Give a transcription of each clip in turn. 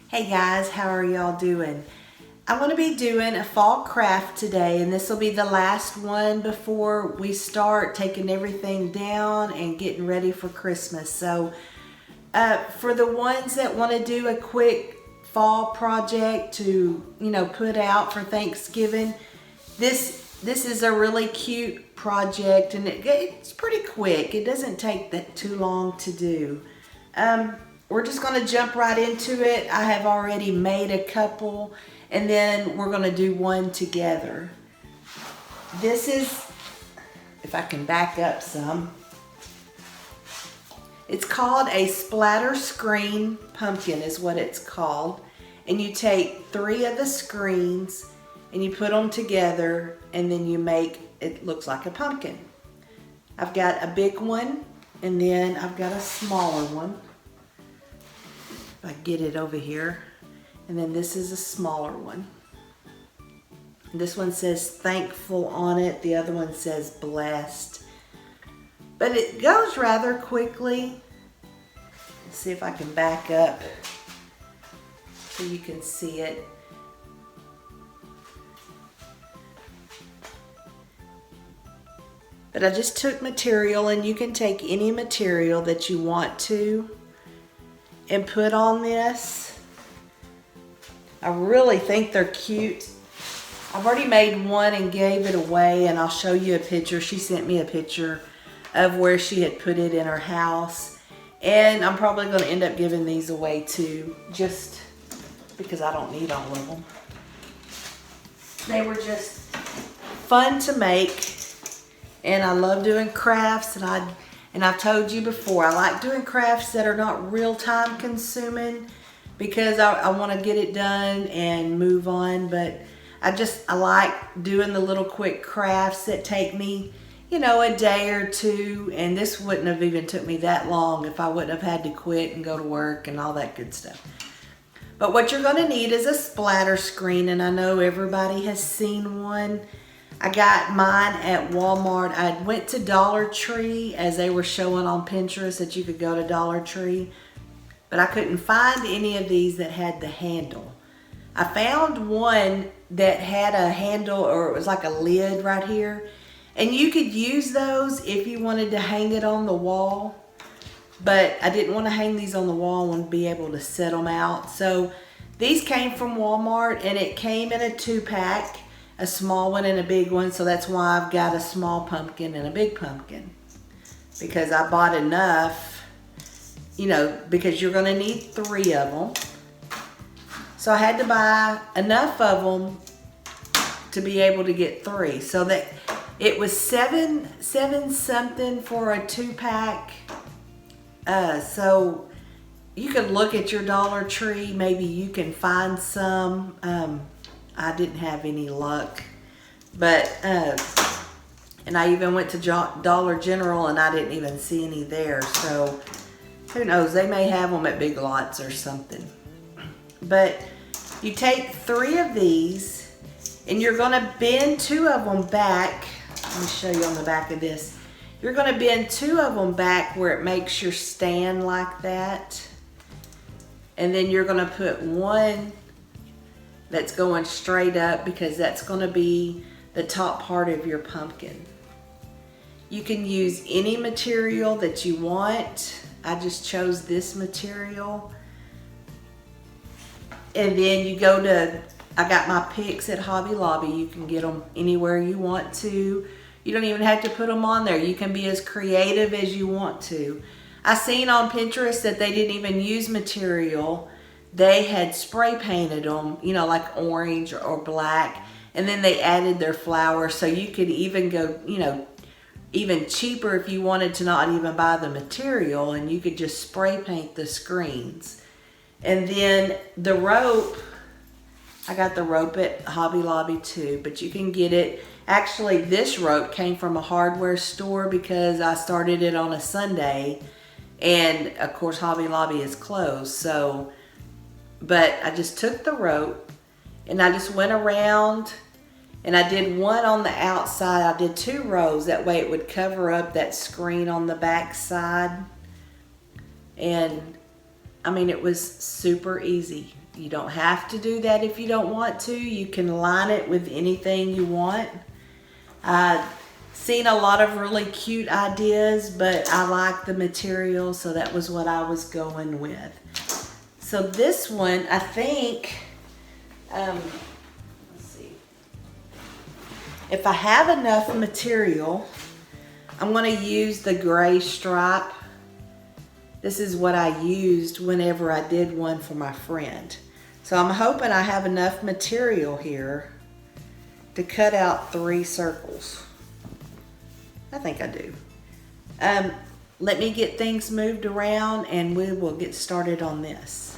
Hey guys, how are y'all doing? I'm going to be doing a fall craft today, and this will be the last one before we start taking everything down and getting ready for Christmas. So for the ones that want to do a quick fall project to, put out for Thanksgiving, this is a really cute project, and it's pretty quick. It doesn't take that too long to do. We're just going to jump right into it. I have already made a couple, and then we're going to do one together. This is, if I can back up some, it's called a splatter screen pumpkin is what it's called. And you take 3 of the screens and you put them together, and then you make, it looks like a pumpkin. I've got a big one, and then I've got a smaller one. If I get it over here. And then this is a smaller one. This one says thankful on it. The other one says blessed. But it goes rather quickly. Let's see if I can back up so you can see it. But I just took material, and you can take any material that you want to and put on this. I really think they're cute. I've already made one and gave it away, and I'll show you a picture. She sent me a picture of where she had put it in her house. And I'm probably going to end up giving these away too, just because I don't need all of them. They were just fun to make, and I love doing crafts, and I've told you before, I like doing crafts that are not real time consuming because I want to get it done and move on. But I like doing the little quick crafts that take me, a day or two. And this wouldn't have even took me that long if I wouldn't have had to quit and go to work and all that good stuff. But what you're going to need is a splatter screen, and I know everybody has seen one. I got mine at Walmart. I went to Dollar Tree as they were showing on Pinterest that you could go to Dollar Tree, but I couldn't find any of these that had the handle. I found one that had a handle, or it was like a lid right here, and you could use those if you wanted to hang it on the wall, but I didn't want to hang these on the wall. I wanted to be able to set them out. So these came from Walmart, and it came in a 2-pack. A small one and a big one, so that's why I've got a small pumpkin and a big pumpkin, because I bought enough, because you're going to need 3 of them. So I had to buy enough of them to be able to get 3. So that it was seven something for a 2-pack. So you could look at your Dollar Tree, maybe you can find some. I didn't have any luck, but and I even went to Dollar General, and I didn't even see any there. So who knows, they may have them at Big Lots or something. But you take 3 of these, and you're going to bend 2 of them back. Let me show you on the back of this. You're going to bend 2 of them back where it makes your stand like that, and then you're going to put one that's going straight up, because that's going to be the top part of your pumpkin. You can use any material that you want. I just chose this material. And then you go to, I got my picks at Hobby Lobby. You can get them anywhere you want to. You don't even have to put them on there. You can be as creative as you want to. I seen on Pinterest that they didn't even use material. They had spray painted them, like orange or black, and then they added their flowers. So you could even go, even cheaper if you wanted to not even buy the material, and you could just spray paint the screens. And then the rope, I got the rope at Hobby Lobby too, but you can get it. Actually, this rope came from a hardware store because I started it on a Sunday, and of course Hobby Lobby is closed. So but I just took the rope, and I just went around, and I did one on the outside. I did 2 rows. That way it would cover up that screen on the back side. And I mean, it was super easy. You don't have to do that if you don't want to. You can line it with anything you want. I've seen a lot of really cute ideas, but I like the material, so that was what I was going with. So this one, I think, let's see. If I have enough material, I'm going to use the gray stripe. This is what I used whenever I did one for my friend. So I'm hoping I have enough material here to cut out 3 circles. I think I do. Let me get things moved around and we will get started on this.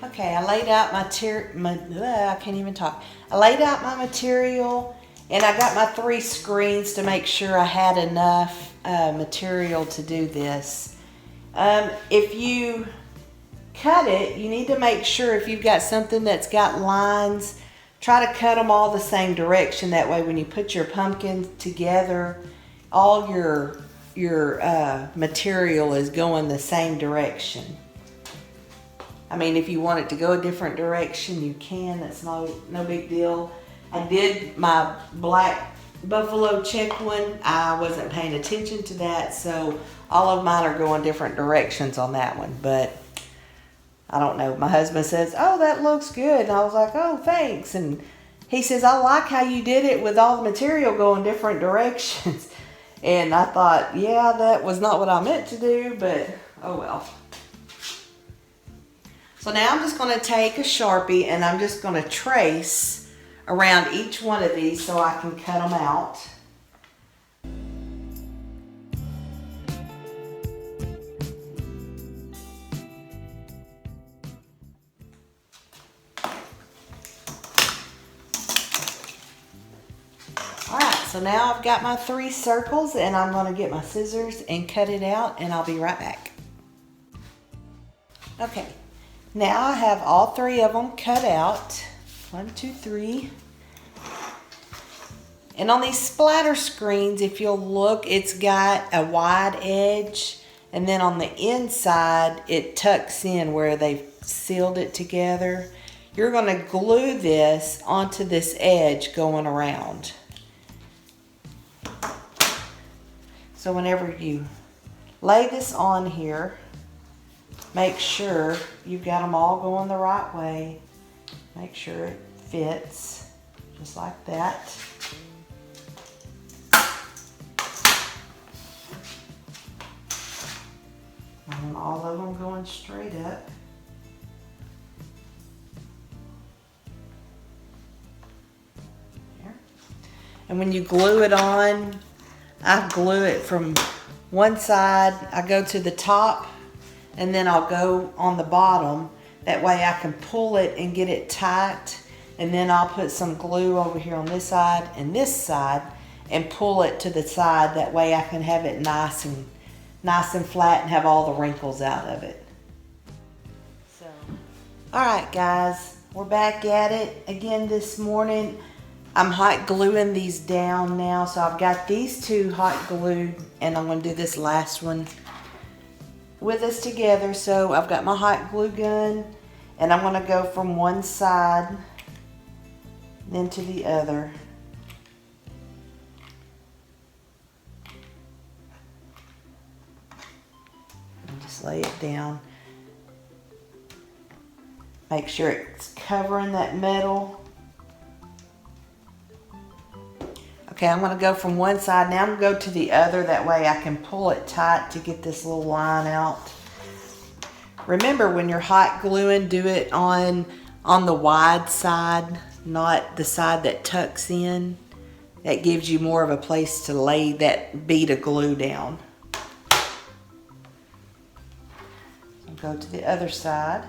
Okay, I laid out I can't even talk. I laid out my material and I got my 3 screens to make sure I had enough material to do this. If you cut it, you need to make sure if you've got something that's got lines, try to cut them all the same direction. That way when you put your pumpkin together, all your material is going the same direction. I mean, if you want it to go a different direction, you can. That's no big deal. I did my black buffalo check one. I wasn't paying attention to that, so all of mine are going different directions on that one. But I don't know. My husband says, "Oh, that looks good." And I was like, "Oh, thanks." And he says, "I like how you did it with all the material going different directions." And I thought, yeah, that was not what I meant to do, but oh well. So now I'm just going to take a Sharpie and I'm just going to trace around each one of these so I can cut them out. Alright, so now I've got my 3 circles and I'm going to get my scissors and cut it out and I'll be right back. Okay, now I have all 3 of them cut out. 1, 2, 3. And on these splatter screens, if you'll look, it's got a wide edge, and then on the inside it tucks in where they've sealed it together. You're going to glue this onto this edge going around. So whenever you lay this on here, make sure you've got them all going the right way. Make sure it fits just like that. And all of them going straight up. There. And when you glue it on, I glue it from one side. I go to the top and then I'll go on the bottom. That way I can pull it and get it tight. And then I'll put some glue over here on this side and pull it to the side. That way I can have it nice and flat and have all the wrinkles out of it. So, alright guys, we're back at it again this morning. I'm hot gluing these down now. So I've got these 2 hot glued and I'm going to do this last one with us together. So I've got my hot glue gun and I'm going to go from one side then to the other. And just lay it down. Make sure it's covering that metal. Okay, I'm going to go from one side. Now I'm going to go to the other. That way I can pull it tight to get this little line out. Remember, when you're hot gluing, do it on the wide side, not the side that tucks in. That gives you more of a place to lay that bead of glue down. I'll go to the other side.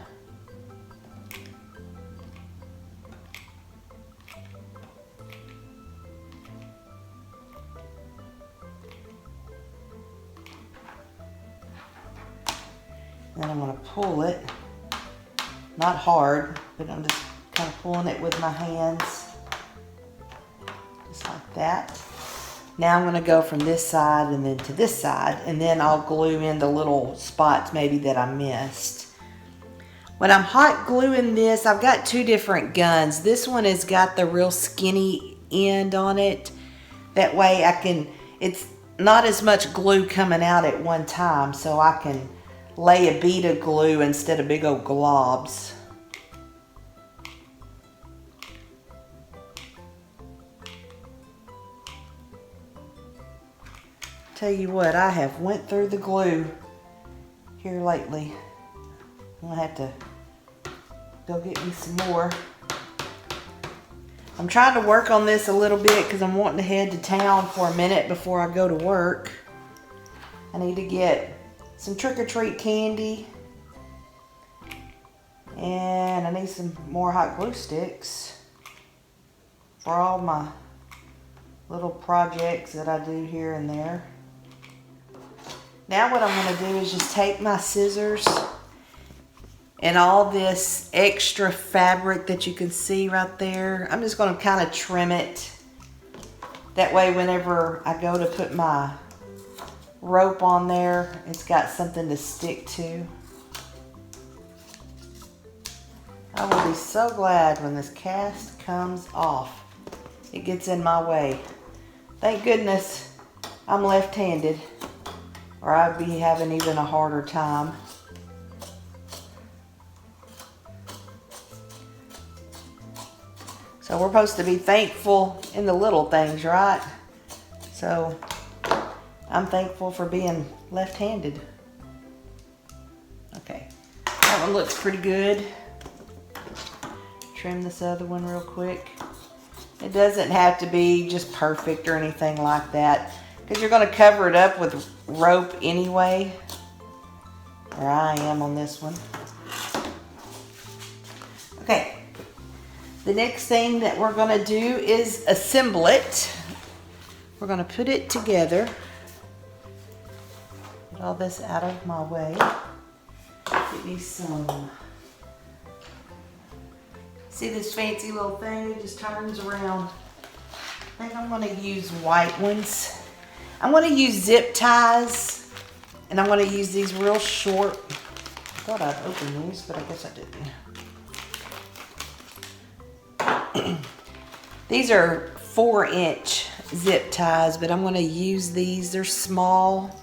Then I'm going to pull it, not hard, but I'm just kind of pulling it with my hands, just like that. Now I'm going to go from this side and then to this side, and then I'll glue in the little spots maybe that I missed. When I'm hot gluing this, I've got two different guns. This one has got the real skinny end on it. That way it's not as much glue coming out at one time, so I can lay a bead of glue instead of big old globs. Tell you what, I have went through the glue here lately. I'm gonna have to go get me some more. I'm trying to work on this a little bit because I'm wanting to head to town for a minute before I go to work. I need to get some trick-or-treat candy. And I need some more hot glue sticks for all my little projects that I do here and there. Now what I'm going to do is just take my scissors and all this extra fabric that you can see right there. I'm just going to kind of trim it. That way whenever I go to put my rope on there, it's got something to stick to. I will be so glad when this cast comes off. It gets in my way. Thank goodness I'm left-handed, or I'd be having even a harder time. So we're supposed to be thankful in the little things, right? So I'm thankful for being left-handed. Okay, that one looks pretty good. Trim this other one real quick. It doesn't have to be just perfect or anything like that, because you're going to cover it up with rope anyway. Or I am on this one. Okay. The next thing that we're going to do is assemble it. We're going to put it together. Get all this out of my way. Get me some. See this fancy little thing? It just turns around. I think I'm going to use white ones. I'm going to use zip ties. And I'm going to use these real short. I thought I'd open these, but I guess I didn't. These are 4-inch zip ties, but I'm going to use these. They're small,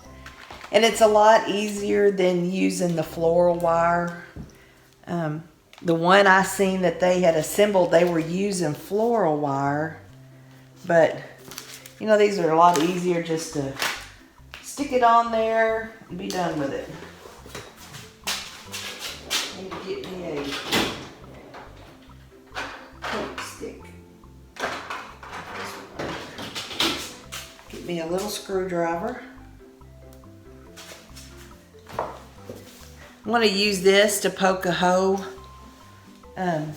and it's a lot easier than using the floral wire. The one I seen that they had assembled, they were using floral wire, but you know, these are a lot easier just to stick it on there and be done with it. I need to get me a hook stick. Get me a little screwdriver. I'm going to use this to poke a hole in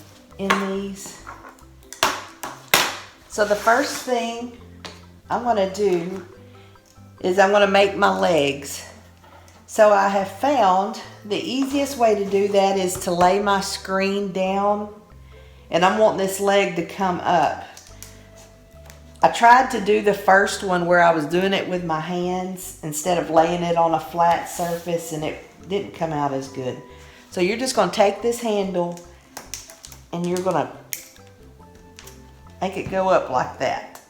these. So the first thing I'm going to do is I'm going to make my legs. So I have found the easiest way to do that is to lay my screen down, and I'm wanting this leg to come up. I tried to do the first one where I was doing it with my hands instead of laying it on a flat surface, and it didn't come out as good. So you're just going to take this handle and you're going to make it go up like that.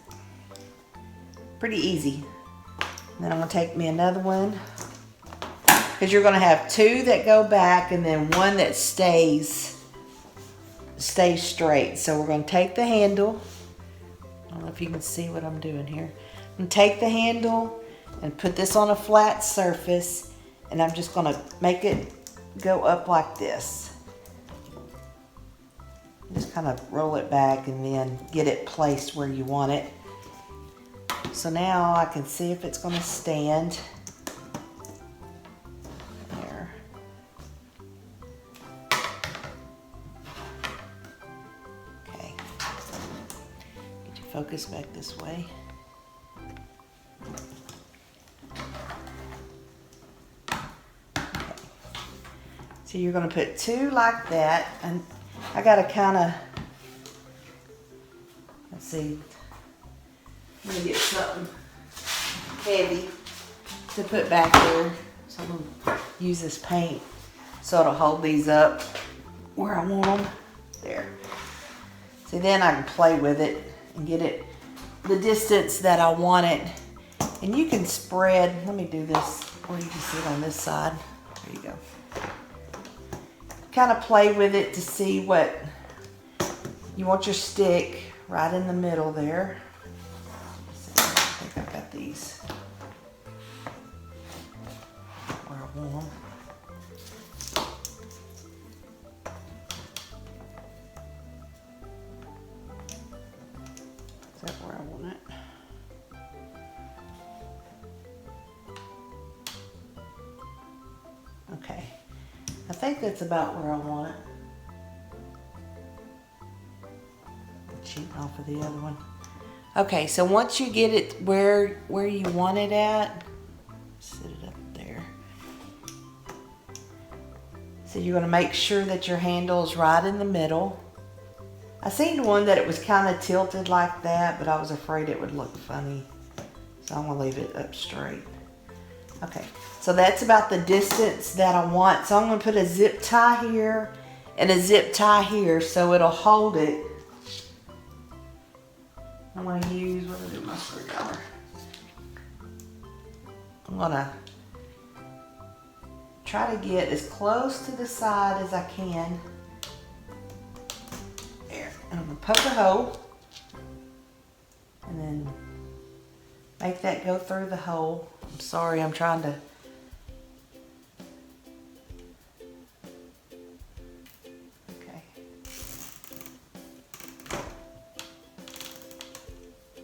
Pretty easy. And then I'm going to take me another one, because you're going to have two that go back and then one that stays straight. So we're going to take the handle. I don't know if you can see what I'm doing here. I'm going to take the handle and put this on a flat surface, and I'm just going to make it go up like this. Just kind of roll it back and then get it placed where you want it. So now I can see if it's going to stand. There. Okay. Get your focus back this way. So you're going to put two like that, and I got to kind of, let's see, I'm going to get something heavy to put back there. So I'm going to use this paint so it'll hold these up where I want them. There. See, then I can play with it and get it the distance that I want it. And you can spread, let me do this where you can sit on this side. There you go. Kind of play with it to see what you want your stick right in the middle there. I think I've got these where I want them. Is that where I want it? Okay, I think that's about where I want it. Cheating off of the other one. Okay, so once you get it where you want it at, sit it up there. So you're gonna make sure that your handle is right in the middle. I seen one that it was kind of tilted like that, but I was afraid it would look funny. So I'm gonna leave it up straight. Okay, so that's about the distance that I want. So I'm gonna put a zip tie here and a zip tie here so it'll hold it. I'm gonna use, what do I do with my screwdriver? I'm gonna try to get as close to the side as I can. There, and I'm gonna poke a hole and then make that go through the hole. I'm sorry, I'm trying to. Okay.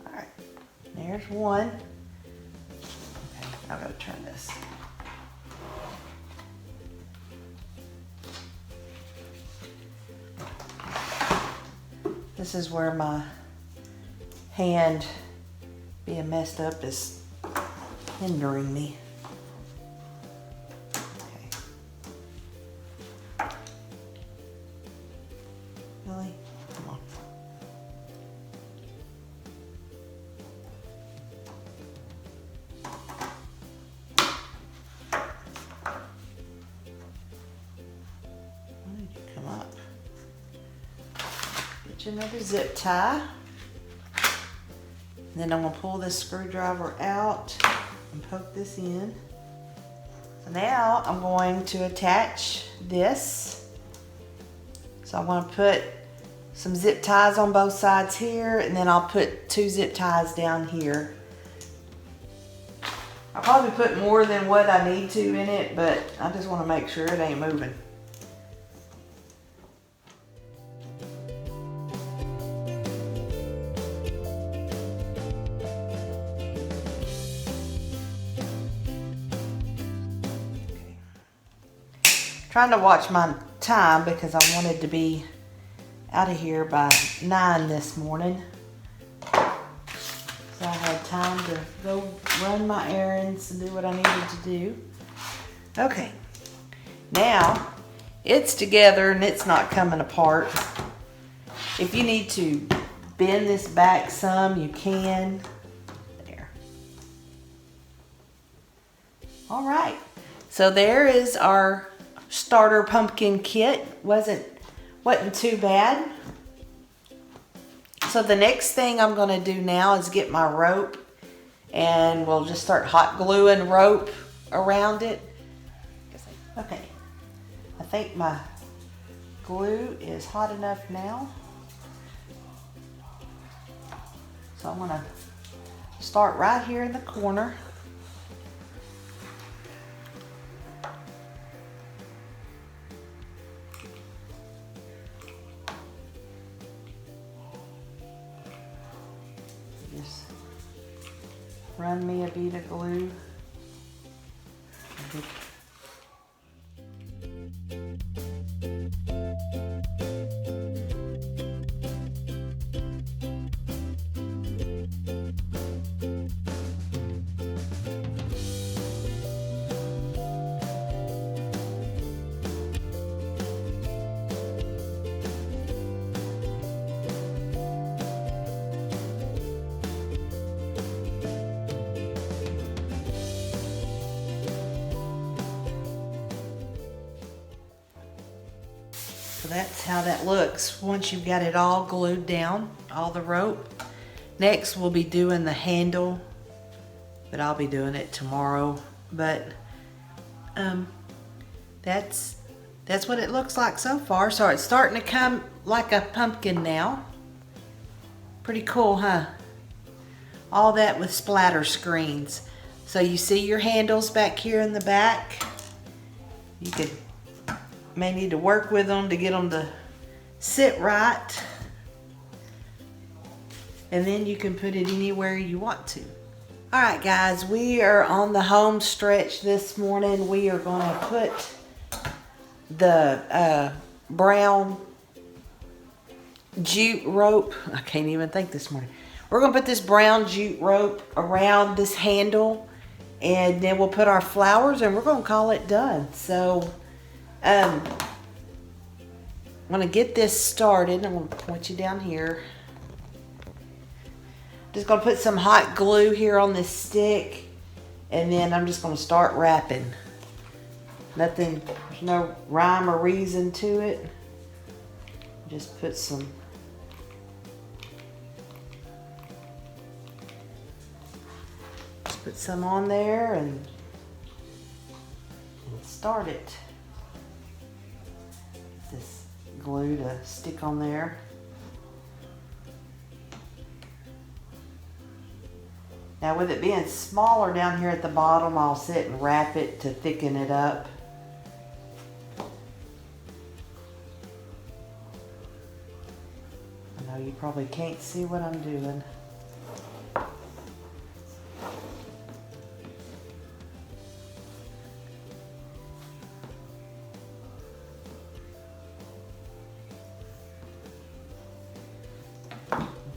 All right, there's one. Okay, I've got to turn this. This is where my hand being messed up is hindering me. Okay. Really? Come on. Why did you come up? Get you another zip tie. And then I'm going to pull this screwdriver out and poke this in. So now I'm going to attach this. So I'm going to put some zip ties on both sides here, and then I'll put 2 zip ties down here. I'll probably put more than what I need to in it, but I just want to make sure it ain't moving. Trying to watch my time because I wanted to be out of here by 9 this morning. So I had time to go run my errands and do what I needed to do. Okay, now it's together and it's not coming apart. If you need to bend this back some, you can. There. All right, so there is our starter pumpkin kit. Wasn't too bad. So the next thing I'm going to do now is get my rope, and we'll just start hot gluing rope around it. Okay, I think my glue is hot enough now. So I'm going to start right here in the corner. Just run me a bead of glue. So that's how that looks once you've got it all glued down, all the rope. Next we'll be doing the handle, but I'll be doing it tomorrow. But that's what it looks like so far. So it's starting to come like a pumpkin now. Pretty cool, huh? All that with splatter screens. So you see your handles back here in the back. You may need to work with them to get them to sit right. And then you can put it anywhere you want to. All right, guys, we are on the home stretch this morning. We are gonna put the brown jute rope. I can't even think this morning. We're gonna put this brown jute rope around this handle, and then we'll put our flowers and we're gonna call it done. So I'm gonna get this started. I'm gonna point you down here. Just gonna put some hot glue here on this stick, and then I'm just gonna start wrapping. There's no rhyme or reason to it. Just put some on there and start it. This glue to stick on there. Now with it being smaller down here at the bottom, I'll sit and wrap it to thicken it up. I know you probably can't see what I'm doing.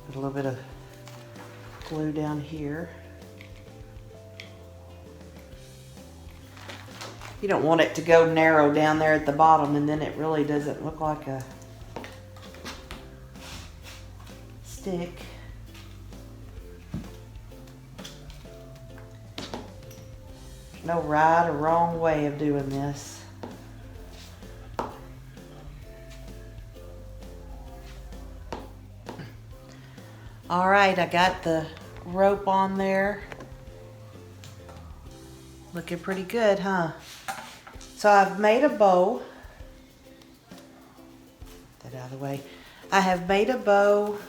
Put a little bit of glue down here. You don't want it to go narrow down there at the bottom, and then it really doesn't look like a stick. No right or wrong way of doing this. All right, I got the rope on there. Looking pretty good, huh? So I've made a bow. Get that out of the way. I have made a bow.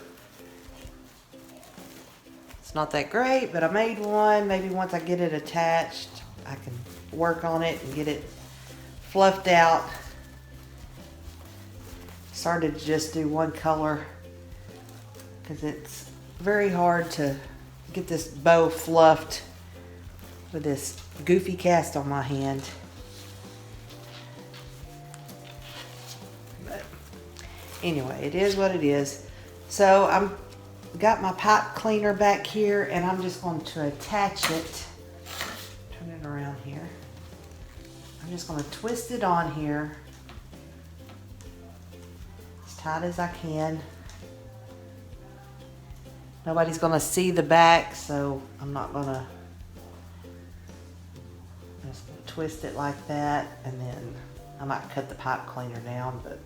It's not that great, but I made one. Maybe once I get it attached, I can work on it and get it fluffed out. Started to just do one color because it's very hard to get this bow fluffed with this goofy cast on my hand. But anyway, it is what it is. So I'm got my pipe cleaner back here, and I'm just going to attach it. Turn it around here. I'm just going to twist it on here as tight as I can. Nobody's gonna see the back, so I'm not gonna, just gonna twist it like that, and then I might cut the pipe cleaner down, but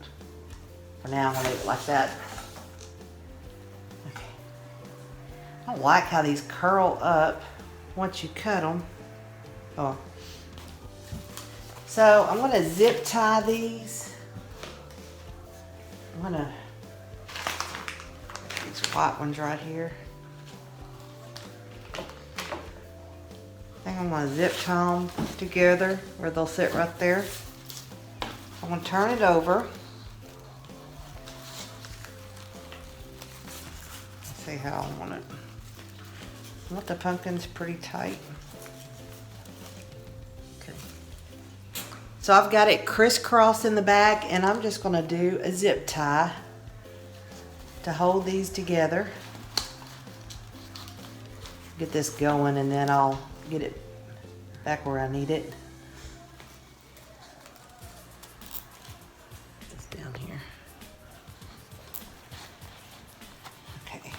for now I'm gonna leave it like that. Okay. I don't like how these curl up once you cut them. Oh. So I'm gonna zip tie these. I'm gonna these white ones right here. I think I'm gonna zip tie them together where they'll sit right there. I'm gonna turn it over. Let's see how I want it. I want the pumpkins pretty tight. Okay. So I've got it crisscross in the back, and I'm just gonna do a zip tie to hold these together. Get this going, and then I'll get it back where I need it. Put this down here. Okay.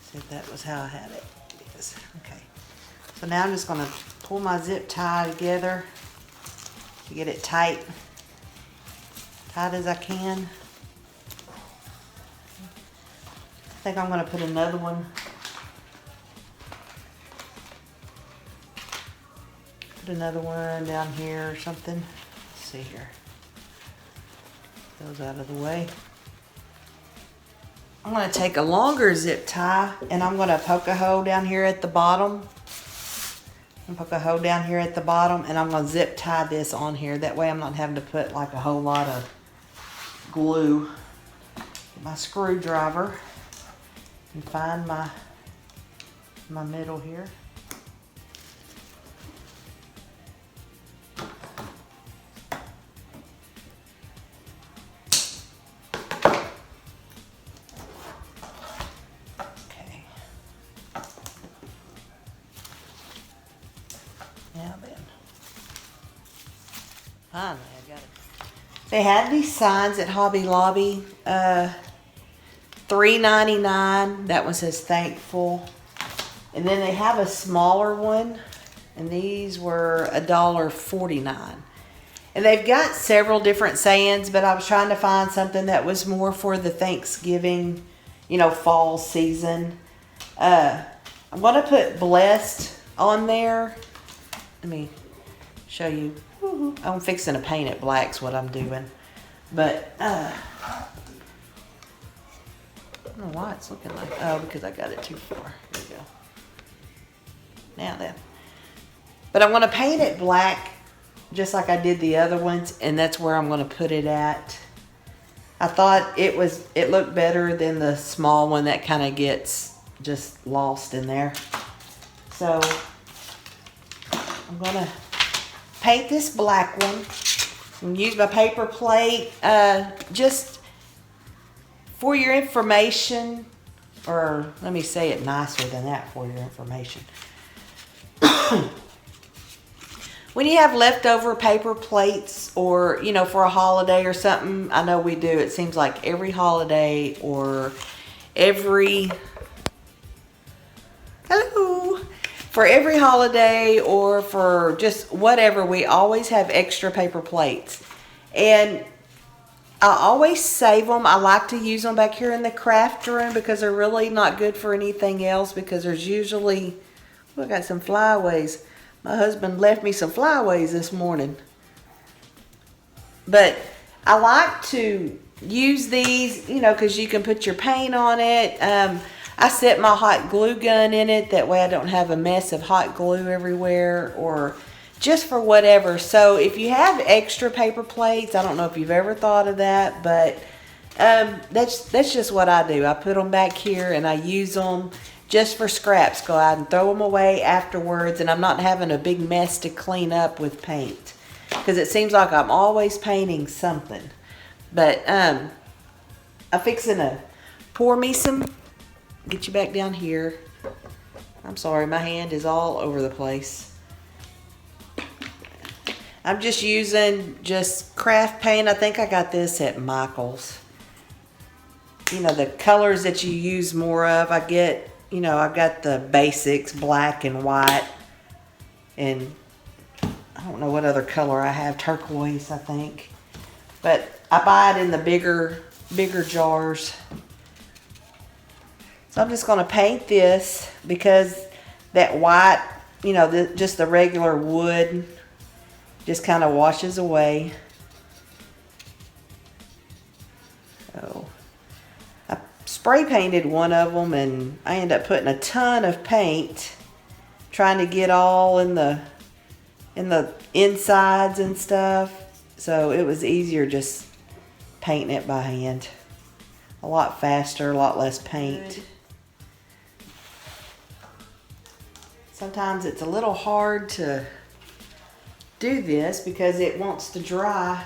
See if that was how I had it. It is. Okay. So now I'm just going to pull my zip tie together to get it tight. tight as I can. I think I'm gonna put another one. Put another one down here or something. Let's see here. Those out of the way. I'm gonna take a longer zip tie and I'm gonna poke a hole down here at the bottom. Poke a hole down here at the bottom and I'm gonna zip tie this on here. That way I'm not having to put like a whole lot of glue. Get my screwdriver and find my middle here. Now then, finally I got it. They had these signs at Hobby Lobby, $3.99. That one says thankful. And then they have a smaller one, and these were $1.49. And they've got several different sayings, but I was trying to find something that was more for the Thanksgiving, you know, fall season. I'm going to put blessed on there. Let me show you. I'm fixing to paint it black's what I'm doing. But, I don't know why it's looking like, oh, because I got it too far. Here we go. Now then. But I'm going to paint it black just like I did the other ones, and that's where I'm going to put it at. I thought it looked better than the small one that kind of gets just lost in there. So I'm going to paint this black one and use my paper plate just for your information, or let me say it nicer than that, for your information. When you have leftover paper plates, or, you know, for a holiday or something, I know we do, it seems like every holiday or every, hello, for every holiday or for just whatever, we always have extra paper plates. And I always save them. I like to use them back here in the craft room because they're really not good for anything else, because there's usually, look, I got some flyaways. My husband left me some flyaways this morning. But I like to use these, you know, because you can put your paint on it. I set my hot glue gun in it. That way I don't have a mess of hot glue everywhere, or just for whatever. So if you have extra paper plates, I don't know if you've ever thought of that, but that's just what I do. I put them back here and I use them just for scraps. Go out and throw them away afterwards, and I'm not having a big mess to clean up with paint, because it seems like I'm always painting something. But I'm fixing to pour me some, get you back down here. I'm sorry, my hand is all over the place. I'm just using just craft paint. I think I got this at Michael's. You know, the colors that you use more of, I get, you know, I've got the basics, black and white, and I don't know what other color I have, turquoise, I think. But I buy it in the bigger jars. So I'm just going to paint this, because that white, you know, just the regular wood just kind of washes away. So I spray painted one of them, and I ended up putting a ton of paint, trying to get all in the insides and stuff. So it was easier just painting it by hand. A lot faster, a lot less paint. Sometimes it's a little hard to do this because it wants to dry.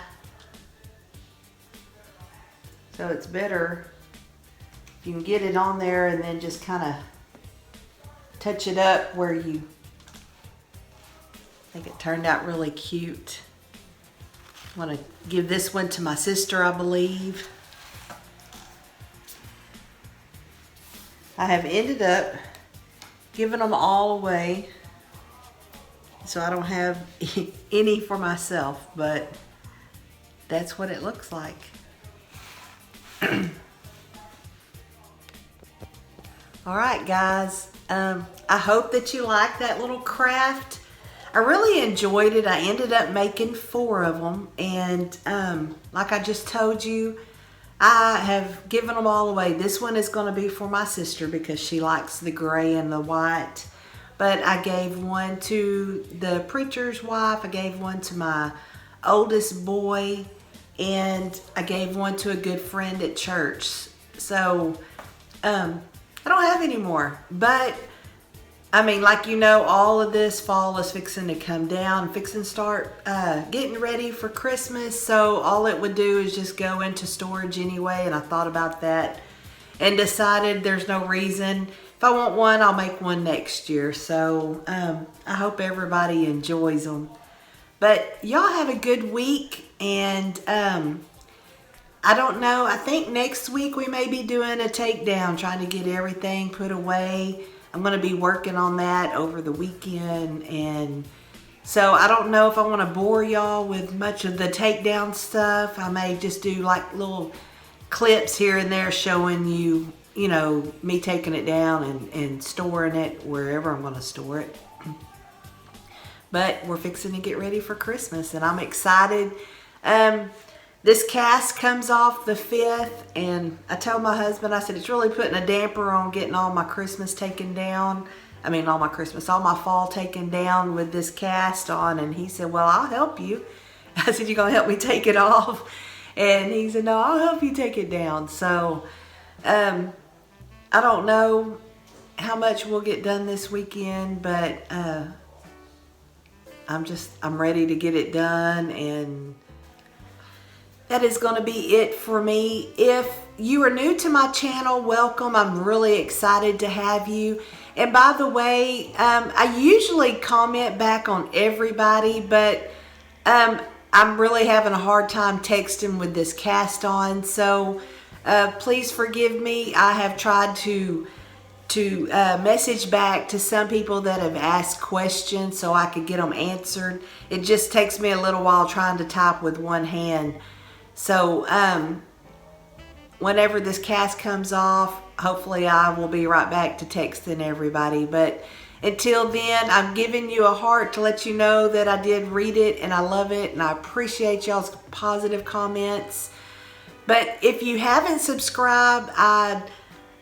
So it's better if you can get it on there and then just kind of touch it up where you think it turned out really cute. I want to give this one to my sister, I believe. I have ended up giving them all away, so I don't have any for myself, but that's what it looks like. All right, guys. I hope that you like that little craft. I really enjoyed it. I ended up making 4 of them. And like I just told you, I have given them all away. This one is going to be for my sister because she likes the gray and the white. But I gave one to the preacher's wife. I gave one to my oldest boy. And I gave one to a good friend at church. So I don't have any more. But I mean, like you know, all of this fall is fixing to come down, fixing to start getting ready for Christmas. So all it would do is just go into storage anyway. And I thought about that and decided there's no reason. If I want one, I'll make one next year. So I hope everybody enjoys them. But y'all have a good week. And I don't know. I think next week we may be doing a takedown, trying to get everything put away. I'm going to be working on that over the weekend, and so I don't know if I want to bore y'all with much of the takedown stuff. I may just do like little clips here and there showing you, you know, me taking it down and storing it wherever I'm going to store it. But we're fixing to get ready for Christmas, and I'm excited. This cast comes off the 5th, and I told my husband, I said, it's really putting a damper on getting all my Christmas taken down. I mean, all my fall taken down with this cast on. And he said, well, I'll help you. I said, you gonna help me take it off? And he said, no, I'll help you take it down. So, I don't know how much we'll get done this weekend, but I'm ready to get it done, and that is going to be it for me. If you are new to my channel, welcome. I'm really excited to have you. And by the way, I usually comment back on everybody, but I'm really having a hard time texting with this cast on. So please forgive me. I have tried to message back to some people that have asked questions so I could get them answered. It just takes me a little while trying to type with one hand. So whenever this cast comes off, hopefully I will be right back to texting everybody. But until then, I'm giving you a heart to let you know that I did read it and I love it, and I appreciate y'all's positive comments. But if you haven't subscribed, I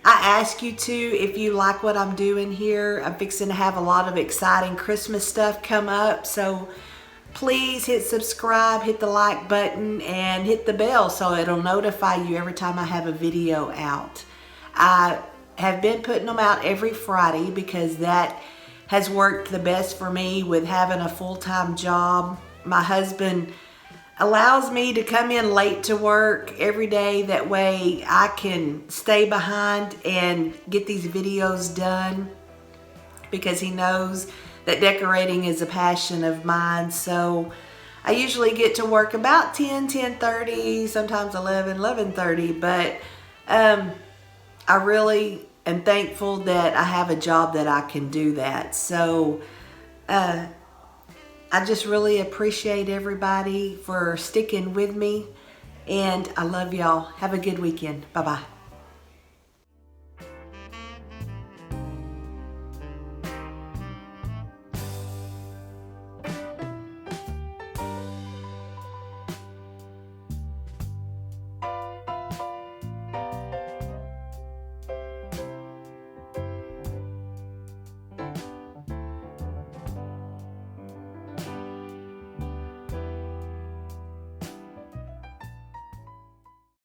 ask you to. If you like what I'm doing here, I'm fixing to have a lot of exciting Christmas stuff come up. So please hit subscribe, hit the like button, and hit the bell so it'll notify you every time I have a video out. I have been putting them out every Friday because that has worked the best for me with having a full-time job. My husband allows me to come in late to work every day. That way I can stay behind and get these videos done because he knows that decorating is a passion of mine. So I usually get to work about 10:30, sometimes 11:30, but I really am thankful that I have a job that I can do that. So I just really appreciate everybody for sticking with me, and I love y'all. Have a good weekend. Bye-bye.